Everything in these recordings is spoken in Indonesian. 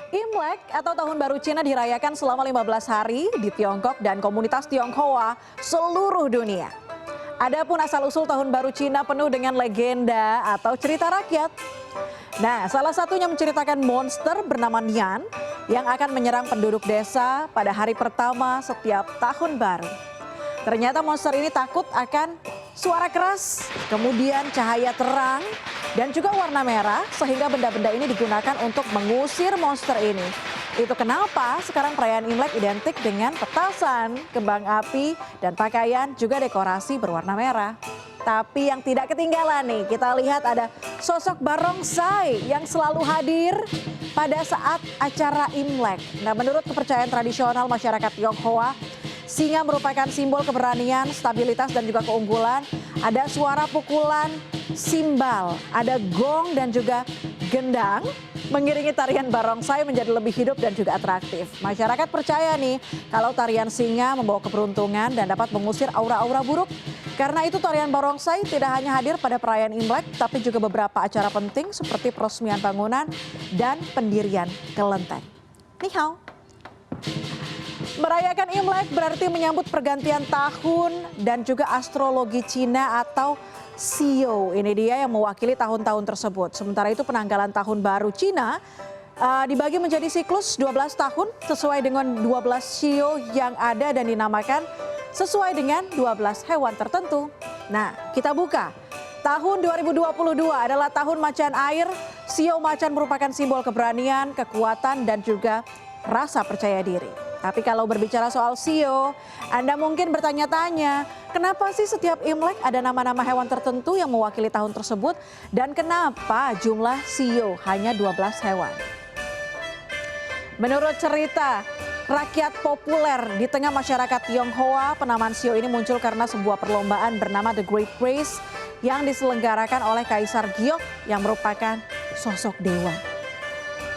Imlek atau Tahun Baru Cina dirayakan selama 15 hari di Tiongkok dan komunitas Tionghoa seluruh dunia. Adapun asal-usul Tahun Baru Cina penuh dengan legenda atau cerita rakyat. Nah, salah satunya menceritakan monster bernama Nian yang akan menyerang penduduk desa pada hari pertama setiap tahun baru. Ternyata monster ini takut akan suara keras, kemudian cahaya terang, dan juga warna merah sehingga benda-benda ini digunakan untuk mengusir monster ini. Itu kenapa sekarang perayaan Imlek identik dengan petasan, kembang api, dan pakaian juga dekorasi berwarna merah. Tapi yang tidak ketinggalan nih, kita lihat ada sosok barongsai yang selalu hadir pada saat acara Imlek. Nah, menurut kepercayaan tradisional masyarakat Tionghoa, singa merupakan simbol keberanian, stabilitas, dan juga keunggulan. Ada suara pukulan simbal, ada gong dan juga gendang mengiringi tarian barongsai menjadi lebih hidup dan juga atraktif. Masyarakat percaya nih kalau tarian singa membawa keberuntungan dan dapat mengusir aura-aura buruk. Karena itu tarian barongsai tidak hanya hadir pada perayaan Imlek, tapi juga beberapa acara penting seperti peresmian bangunan dan pendirian kelenteng. Ni hao. Merayakan Imlek berarti menyambut pergantian tahun dan juga astrologi Cina atau Shio. Ini dia yang mewakili tahun-tahun tersebut. Sementara itu penanggalan tahun baru Cina dibagi menjadi siklus 12 tahun sesuai dengan 12 Shio yang ada dan dinamakan sesuai dengan 12 hewan tertentu. Nah, kita buka. Tahun 2022 adalah tahun macan air. Shio macan merupakan simbol keberanian, kekuatan, dan juga rasa percaya diri. Tapi kalau berbicara soal Shio, Anda mungkin bertanya-tanya, kenapa sih setiap Imlek ada nama-nama hewan tertentu yang mewakili tahun tersebut? Dan kenapa jumlah Shio hanya 12 hewan? Menurut cerita rakyat populer di tengah masyarakat Tionghoa, penamaan Shio ini muncul karena sebuah perlombaan bernama The Great Race yang diselenggarakan oleh Kaisar Giok yang merupakan sosok dewa.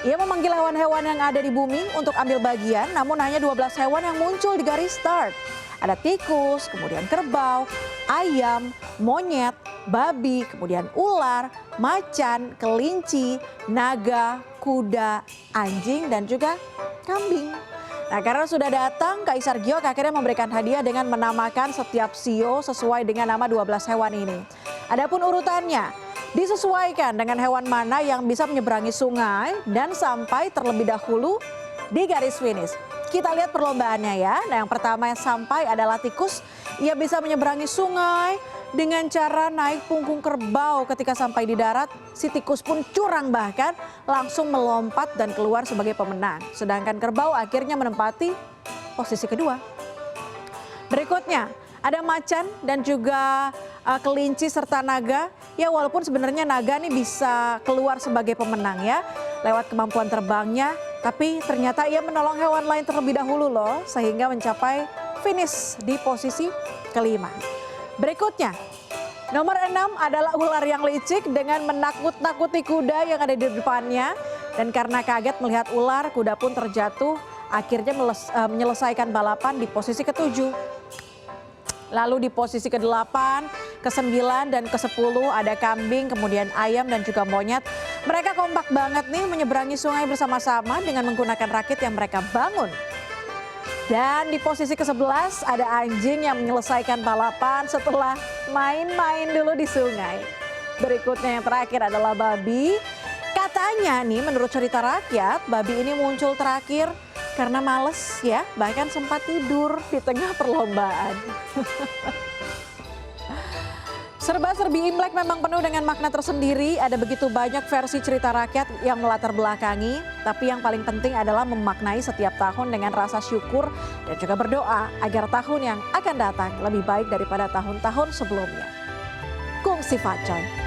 Ia memanggil hewan-hewan yang ada di bumi untuk ambil bagian, namun hanya 12 hewan yang muncul di garis start. Ada tikus, kemudian kerbau, ayam, monyet, babi, kemudian ular, macan, kelinci, naga, kuda, anjing, dan juga kambing. Nah, karena sudah datang, Kaisar Giok akhirnya memberikan hadiah dengan menamakan setiap Shio sesuai dengan nama 12 hewan ini. Adapun urutannya disesuaikan dengan hewan mana yang bisa menyeberangi sungai dan sampai terlebih dahulu di garis finish. Kita lihat perlombaannya ya. Nah, yang pertama yang sampai adalah tikus. Ia bisa menyeberangi sungai dengan cara naik punggung kerbau. Ketika sampai di darat, si tikus pun curang bahkan langsung melompat dan keluar sebagai pemenang. Sedangkan kerbau akhirnya menempati posisi kedua. Berikutnya ada macan dan juga kelinci serta naga. Ya, walaupun sebenarnya naga nih bisa keluar sebagai pemenang ya lewat kemampuan terbangnya, tapi ternyata ia menolong hewan lain terlebih dahulu loh sehingga mencapai finish di posisi kelima. Berikutnya, nomor 6 adalah ular yang licik dengan menakut-nakuti kuda yang ada di depannya. Dan karena kaget melihat ular, kuda pun terjatuh, akhirnya menyelesaikan balapan di posisi ke-7. Lalu di posisi ke-8, ke-9, dan ke-10 ada kambing, kemudian ayam dan juga monyet. Mereka kompak banget nih menyeberangi sungai bersama-sama dengan menggunakan rakit yang mereka bangun. Dan di posisi ke-11 ada anjing yang menyelesaikan balapan setelah main-main dulu di sungai. Berikutnya yang terakhir adalah babi. Katanya nih menurut cerita rakyat, babi ini muncul terakhir karena males ya, bahkan sempat tidur di tengah perlombaan. Serba-serbi Imlek memang penuh dengan makna tersendiri. Ada begitu banyak versi cerita rakyat yang melatar belakangi. Tapi yang paling penting adalah memaknai setiap tahun dengan rasa syukur dan juga berdoa agar tahun yang akan datang lebih baik daripada tahun-tahun sebelumnya. Kung Si Fa Choi.